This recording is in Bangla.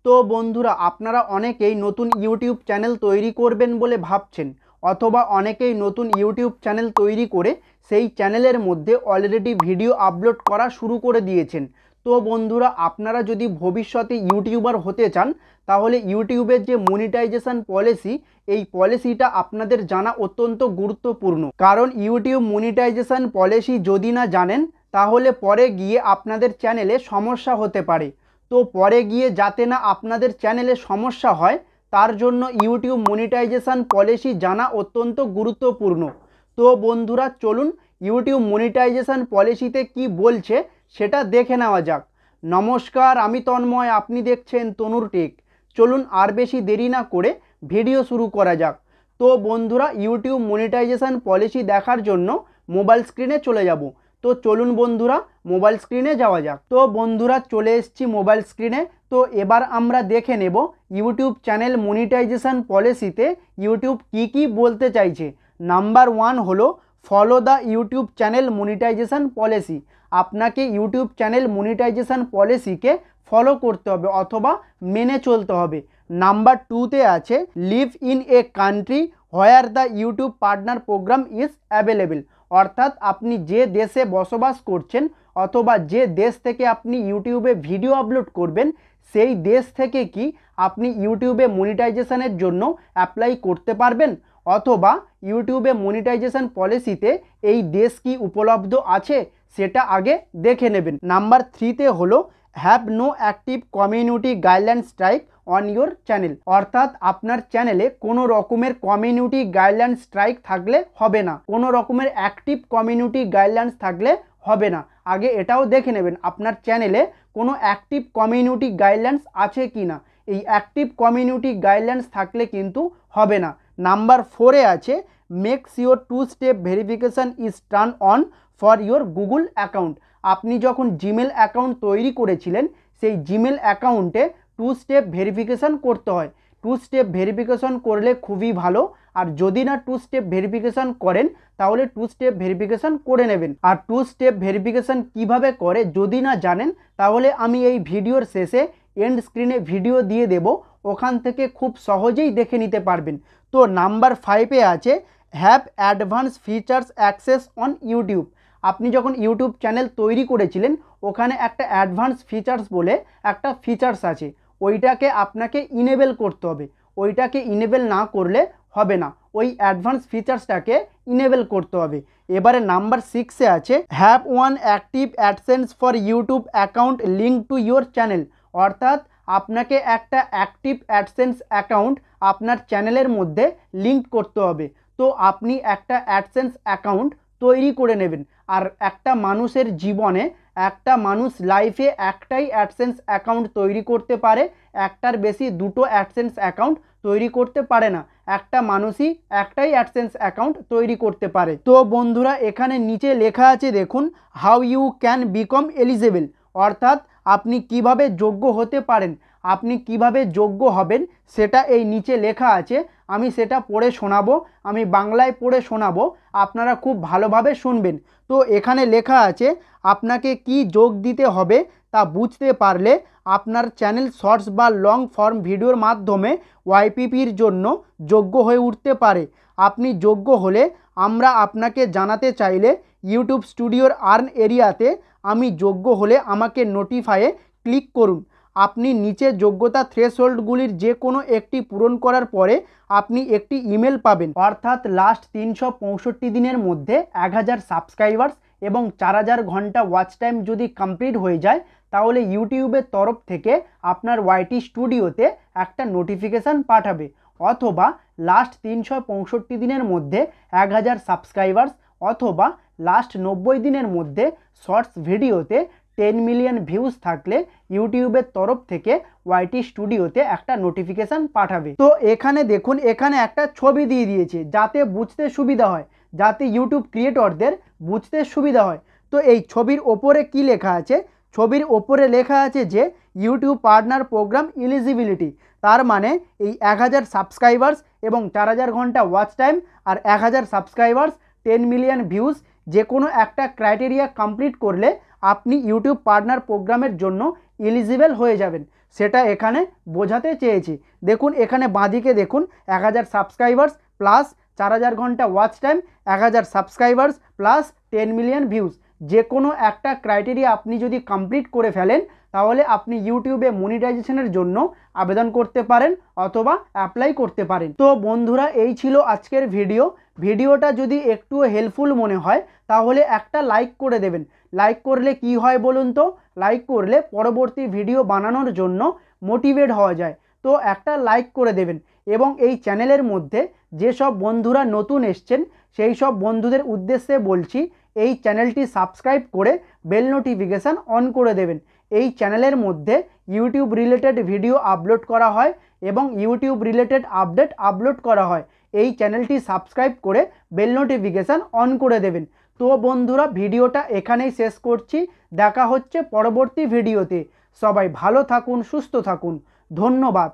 তো বন্ধুরা আপনারা অনেকেই নতুন ইউটিউব চ্যানেল তৈরি করবেন বলে ভাবছেন, অথবা অনেকেই নতুন ইউটিউব চ্যানেল তৈরি করে সেই চ্যানেলের মধ্যে অলরেডি ভিডিও আপলোড করা শুরু করে দিয়েছেন। তো বন্ধুরা আপনারা যদি ভবিষ্যতে ইউটিউবার হতে চান তাহলে ইউটিউবের যে মনিটাইজেশন পলিসি, এই পলিসিটা আপনাদের জানা অত্যন্ত গুরুত্বপূর্ণ। কারণ ইউটিউব মনিটাইজেশন পলিসি যদি না জানেন তাহলে পরে গিয়ে আপনাদের চ্যানেলে সমস্যা হতে পারে। তো পরে গিয়ে যাতে না আপনাদের চ্যানেলে সমস্যা হয় তার জন্য ইউটিউব মনিটাইজেশন পলিসি জানা অত্যন্ত গুরুত্বপূর্ণ। তো বন্ধুরা চলুন ইউটিউব মনিটাইজেশন পলিসিতে কি বলছে সেটা দেখে নেওয়া যাক। নমস্কার, আমি তন্ময়, আপনি দেখছেন তনুর টেক। চলুন আর বেশি দেরি না করে ভিডিও শুরু করা যাক। তো বন্ধুরা ইউটিউব মনিটাইজেশন পলিসি দেখার জন্য মোবাইল স্ক্রিনে চলে যাব। তো চলুন বন্ধুরা মোবাইল স্ক্রিনে যাওয়া যাক। তো বন্ধুরা চলে এসেছি মোবাইল স্ক্রিনে। তো এবার আমরা দেখে নেব ইউটিউব চ্যানেল মনিটাইজেশন পলিসিতে ইউটিউব কি বলতে চাইছে। নাম্বার 1 হলো follow the YouTube channel monetization policy. আপনাকে ইউটিউব চ্যানেল মনিটাইজেশন পলিসিকে ফলো করতে হবে অথবা মেনে চলতে হবে। নাম্বার 2তে আছে live in a country where the YouTube partner program is available. অর্থাৎ আপনি যে দেশে বসবাস করছেন অথবা যে দেশ থেকে আপনি ইউটিউবে ভিডিও আপলোড করবেন সেই দেশ থেকে কি আপনি ইউটিউবে মনিটাইজেশনের জন্য অ্যাপ্লাই করতে পারবেন, অথবা ইউটিউবে মনিটাইজেশন পলিসিতে এই দেশ কি উপলব্ধ আছে সেটা আগে দেখে নেবেন। নাম্বার 3তে হলো have no active community guideline strike on your channel. অর্থাৎ আপনার চ্যানেলে কোনো রকমের কমিউনিটি গাইডলাইন স্ট্রাইক থাকলে হবে না, কোনো রকমের অ্যাক্টিভ কমিউনিটি গাইডলাইন্স থাকলে হবে না। আগে এটাও দেখে নেবেন আপনার চ্যানেলে কোনো অ্যাক্টিভ কমিউনিটি গাইডলাইন্স আছে কি না। এই অ্যাক্টিভ কমিউনিটি গাইডলাইন্স থাকলে কিন্তু হবে না। নাম্বার 4এ আছে make sure 2 step verification is turn on for your Google account. আপনি যখন জিমেল অ্যাকাউন্ট তৈরি করেছিলেন সেই জিমেল অ্যাকাউন্টে 2 স্টেপ ভেরিফিকেশান করতে হয়। 2 স্টেপ ভেরিফিকেশান করলে খুবই ভালো, আর যদি না 2 স্টেপ ভেরিফিকেশান করেন তাহলে 2 স্টেপ ভেরিফিকেশান করে নেবেন। আর 2 স্টেপ ভেরিফিকেশান কিভাবে করে যদি না জানেন তাহলে আমি এই ভিডিওর শেষে এন্ড স্ক্রিনে ভিডিও দিয়ে দেব, ওখান থেকে খুব সহজেই দেখে নিতে পারবেন। তো নাম্বার 5এ আছে have advance features access on YouTube. আপনি যখন ইউটিউব চ্যানেল তৈরি করেছিলেন ওখানে একটা অ্যাডভান্স ফিচার্স বলে একটা ফিচার্স আছে, ওইটাকে আপনাকে ইনেবল করতে হবে। ওইটাকে ইনেবল না করলে হবে না, ওই অ্যাডভান্স ফিচার্সটাকে ইনেবল করতে হবে। এবারে নাম্বার 6এ আছে have one active AdSense for YouTube account link to your channel. অর্থাৎ আপনাকে একটা অ্যাক্টিভ অ্যাডসেন্স অ্যাকাউন্ট আপনার চ্যানেলের মধ্যে লিঙ্ক করতে হবে। তো আপনি একটা অ্যাডসেন্স অ্যাকাউন্ট তৈরি করে নেবেন। আর একটা মানুষের জীবনে, একটা মানুষ লাইফে একটাই অ্যাডসেন্স অ্যাকাউন্ট তৈরি করতে পারে, একটার বেশি দুটো অ্যাডসেন্স অ্যাকাউন্ট তৈরি করতে পারে না। একটা মানুষই একটাই অ্যাডসেন্স অ্যাকাউন্ট তৈরি করতে পারে। তো বন্ধুরা এখানে নিচে লেখা আছে দেখুন how you can become eligible. অর্থাৎ আপনি কিভাবে যোগ্য হতে পারেন, আপনি কিভাবে যোগ্য হবেন সেটা এই নিচে লেখা আছে। আমি সেটা পড়ে শোনাবো, আমি বাংলায় পড়ে শোনাবো, আপনারা খুব ভালোভাবে শুনবেন। তো এখানে লেখা আছে আপনাকে কি যোগ দিতে হবে তা বুঝতে পারলে আপনার চ্যানেল শর্টস বা লং ফর্ম ভিডিওর মাধ্যমে ওয়াইপিপির জন্য যোগ্য হয়ে উঠতে পারে। আপনি যোগ্য হলে আমরা আপনাকে জানাতে চাইলে ইউটিউব স্টুডিওর আর্ন এরিয়াতে আমি যোগ্য হলে আমাকে নোটিফাইয়ে ক্লিক করুন। আপনি নিচে যোগ্যতা থ্রেশহোল্ডগুলির যে কোনো একটি পূরণ করার পরে আপনি একটি ইমেল পাবেন। অর্থাৎ লাস্ট 365 দিনের মধ্যে 1000 সাবস্ক্রাইবার্স এবং 4000 ঘন্টা ওয়াচ টাইম যদি কমপ্লিট হয়ে যায় তাহলে ইউটিউবের তরফ থেকে আপনার ওয়াইটি স্টুডিওতে একটা নোটিফিকেশান পাঠাবে। অথবা লাস্ট 365 দিনের মধ্যে 1000 সাবস্ক্রাইবার্স অথবা লাস্ট 90 দিনের মধ্যে শর্টস ভিডিওতে 10 মিলিয়ন ভিউজ থাকলে ইউটিউবের তরফ থেকে ওয়াইটি স্টুডিওতে একটা নোটিফিকেশান পাঠাবে। তো এখানে দেখুন এখানে একটা ছবি দিয়ে দিয়েছে যাতে বুঝতে সুবিধা হয়, যাতে ইউটিউব ক্রিয়েটরদের বুঝতে সুবিধা হয়। তো এই ছবির ওপরে কি লেখা আছে? ছবির ওপরে লেখা আছে যে ইউটিউব পার্টনার প্রোগ্রাম এলিজিবিলিটি। তার মানে এই 1000 সাবস্ক্রাইবার্স এবং 4000 ঘন্টা ওয়াচ টাইম আর 1000 সাবস্ক্রাইবার্স 10 মিলিয়ন ভিউজ যে কোনো একটা ক্রাইটেরিয়া কমপ্লিট করলে আপনি ইউটিউব পার্টনার প্রোগ্রামের জন্য এলিজিবল হয়ে যাবেন। সেটা এখানে বোঝাতে চেয়েছি। দেখুন এখানে বাঁদিকে দেখুন 1000 সাবস্ক্রাইবার্স প্লাস 4000 ঘন্টা watch time, 1000 subscribers plus 10 million views. যে কোনো একটা ক্রাইটেরিয়া আপনি যদি কমপ্লিট করে ফেলেন তাহলে আপনি ইউটিউবে মনিটাইজেশনের জন্য আবেদন করতে পারেন অথবা অ্যাপ্লাই করতে পারেন। তো বন্ধুরা এই ছিল আজকের ভিডিওটা যদি একটুও হেল্পফুল মনে হয় তাহলে একটা লাইক করে দেবেন। লাইক করলে কি হয় বলুন তো? লাইক করলে পরবর্তী ভিডিও বানানোর জন্য মোটিভেট হওয়া যায়। তো একটা লাইক করে দেবেন এবং এই চ্যানেলের মধ্যে যেসব বন্ধুরা নতুন এসছেন সেই সব বন্ধুদের উদ্দেশ্যে বলছি এই চ্যানেলটি সাবস্ক্রাইব করে বেল নোটিফিকেশান অন করে দেবেন। এই চ্যানেলের মধ্যে ইউটিউব রিলেটেড ভিডিও আপলোড করা হয় এবং ইউটিউব রিলেটেড আপডেট আপলোড করা হয়। এই চ্যানেলটি সাবস্ক্রাইব করে বেল নোটিফিকেশান অন করে দেবেন। তো বন্ধুরা ভিডিওটা এখানেই শেষ করছি। দেখা হচ্ছে পরবর্তী ভিডিওতে। সবাই ভালো থাকুন, সুস্থ থাকুন। ধন্যবাদ।